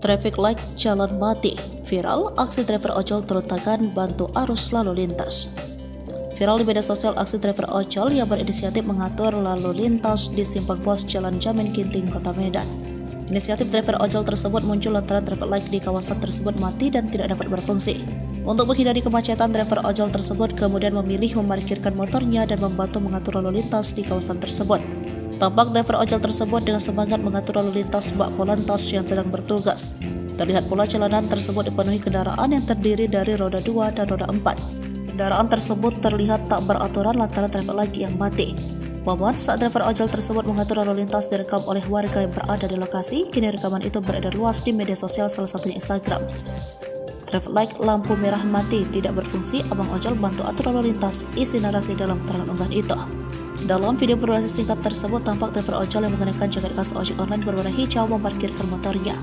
Traffic light jalan mati. Viral, aksi driver ojol turun tangan bantu arus lalu lintas. Viral di media sosial aksi driver ojol yang berinisiatif mengatur lalu lintas di Simpang Pos Jalan Jamin Ginting, Kota Medan. Inisiatif driver ojol tersebut muncul lantaran traffic light di kawasan tersebut mati dan tidak dapat berfungsi. Untuk menghindari kemacetan, driver ojol tersebut kemudian memilih memarkirkan motornya dan membantu mengatur lalu lintas di kawasan tersebut. Tampak driver ojol tersebut dengan semangat mengatur lalu lintas bak polantas yang sedang bertugas. Terlihat pula jalanan tersebut dipenuhi kendaraan yang terdiri dari roda 2 dan roda 4. Kendaraan tersebut terlihat tak beraturan lantaran traffic light yang mati. Momen saat driver ojol tersebut mengatur lalu lintas direkam oleh warga yang berada di lokasi. Kini rekaman itu beredar luas di media sosial, salah satunya Instagram. Traffic light lampu merah mati, tidak berfungsi, abang ojol bantu atur lalu lintas, isi narasi dalam keterangan unggahan itu. Dalam video berdurasi singkat tersebut, tampak driver ojol yang mengenakan jaket khas ojek online berwarna hijau memarkirkan motornya.